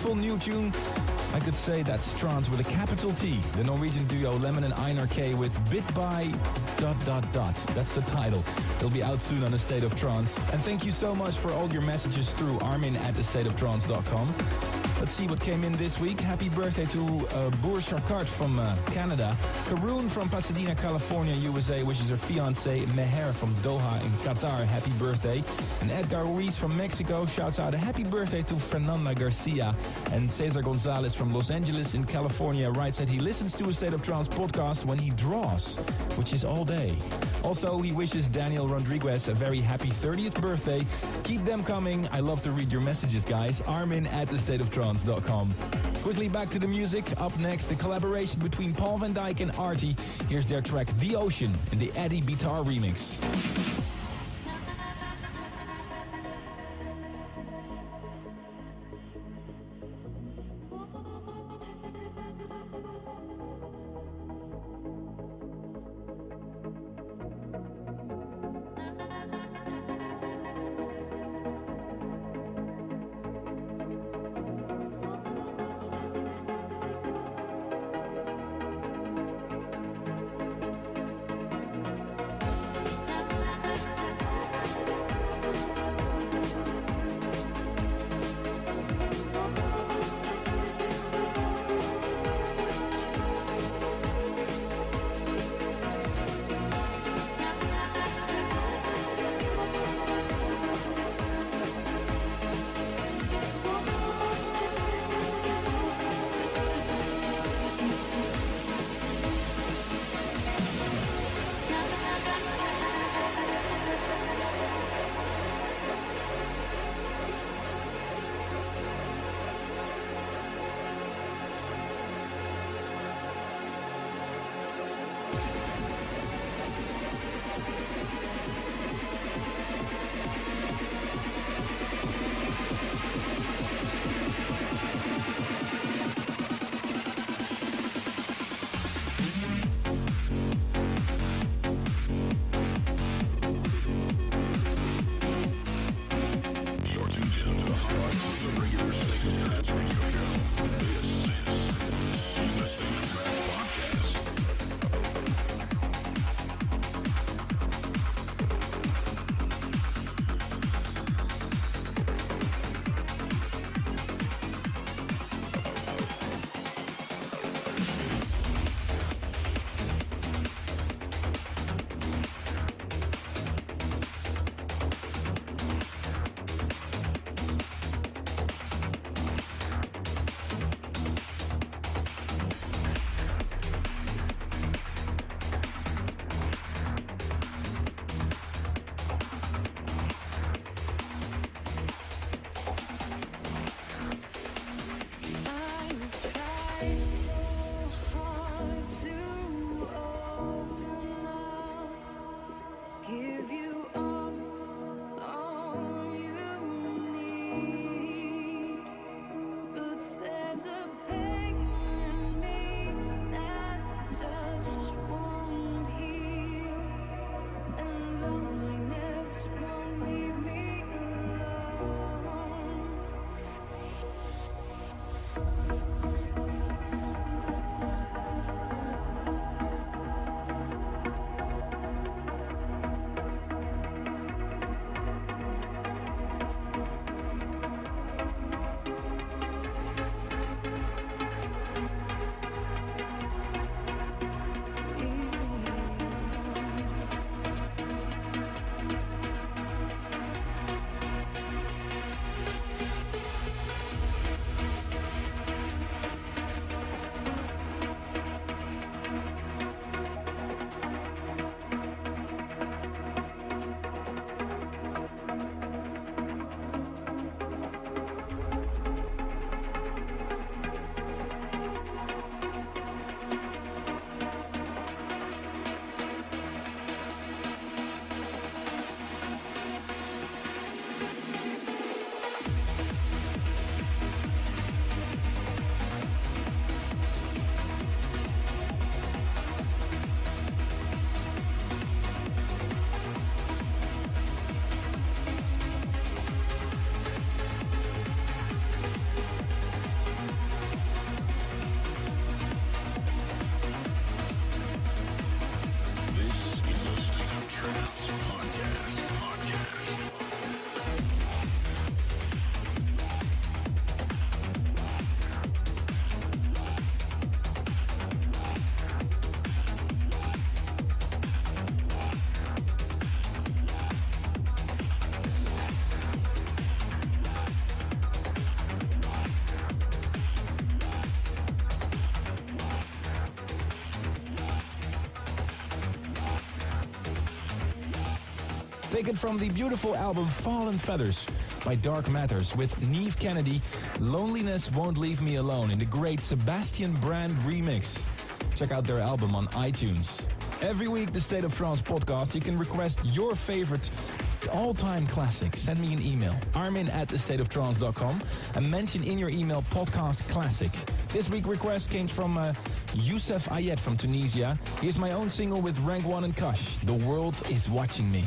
beautiful new tune. I could say that's Trance with a capital T. The Norwegian duo Lemon and Einar K with Bit by ... That's the title. It'll be out soon on The State of Trance. And thank you so much for all your messages through armin@thestateoftrance.com. Let's see what came in this week. Happy birthday to Boer Charcart from Canada. Karoon from Pasadena, California, USA wishes her fiancé Meher from Doha in Qatar happy birthday. And Edgar Ruiz from Mexico shouts out a happy birthday to Fernanda Garcia. And Cesar Gonzalez from Los Angeles in California writes that he listens to a State of Trance podcast when he draws, which is all day. Also, he wishes Daniel Rodriguez a very happy 30th birthday. Keep them coming. I love to read your messages, guys. armin@thestateoftrance.com. Quickly back to the music. Up next, the collaboration between Paul van Dyk and Artie. Here's their track The Ocean in the Eddie Bitar remix. Taken from the beautiful album Fallen Feathers by Dark Matters with Neve Kennedy, Loneliness Won't Leave Me Alone in the great Sebastian Brand remix. Check out their album on iTunes. Every week, the State of Trance podcast, you can request your favorite all-time classic. Send me an email, armin@thestateoftrance.com, and mention in your email podcast classic. This week request came from Youssef Ayet from Tunisia. Here's my own single with Rank 1 and Kush, The World Is Watching Me.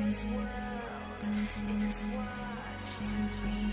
This world is watching me.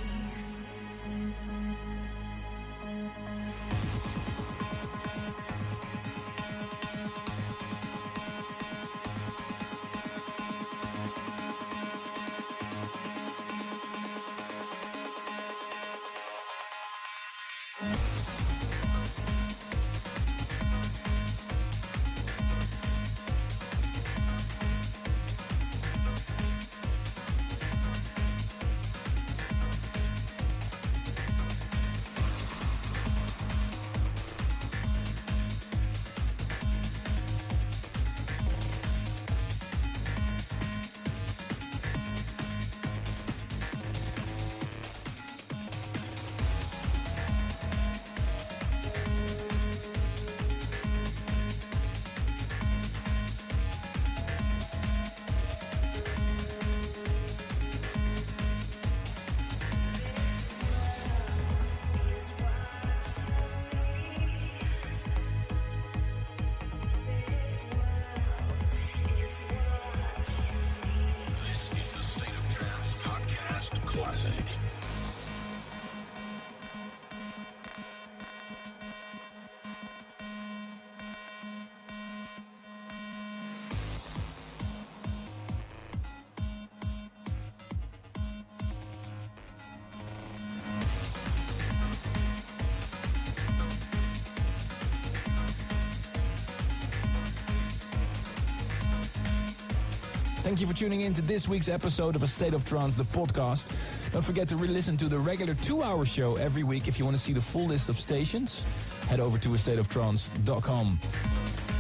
Thank you for tuning in to this week's episode of A State of Trance, the podcast. Don't forget to re-listen to the regular 2-hour show every week. If you want to see the full list of stations, head over to astateoftrance.com.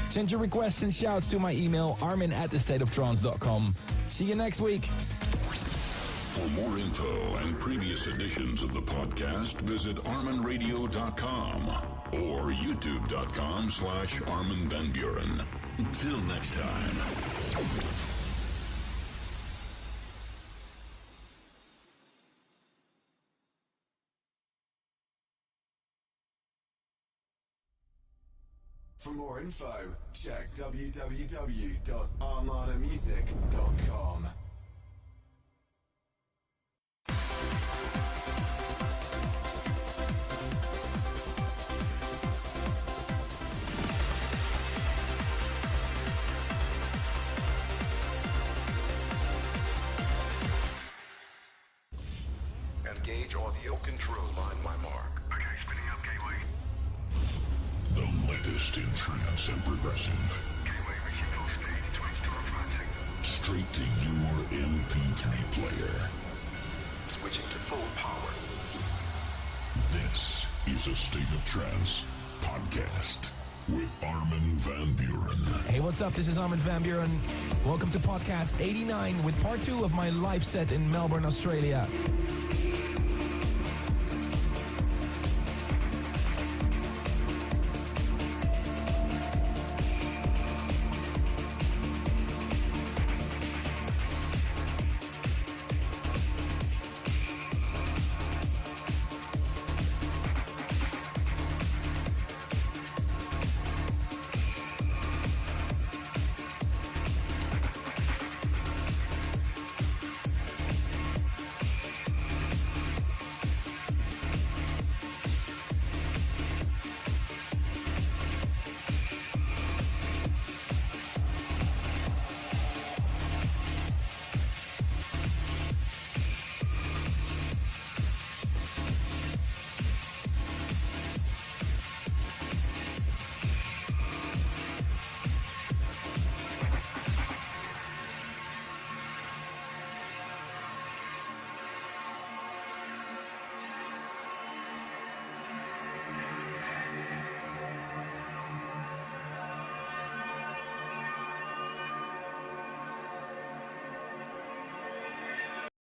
Send your requests and shouts to my email, armin@thestateoftrance.com. See you next week. For more info and previous editions of the podcast, visit arminradio.com or youtube.com/Armin van Buren. Until next time. For more info, check www.armadamusic.com. Engage audio control on my mark. Okay, spinning up gateway. The latest in trance and progressive. Gateway reaching full speed. Switch to automatic. Straight to your MP3 player. Switching to full power. This is A State of Trance podcast with Armin van Buren. Hey, what's up? This is Armin van Buren. Welcome to podcast 89 with part 2 of my live set in Melbourne, Australia.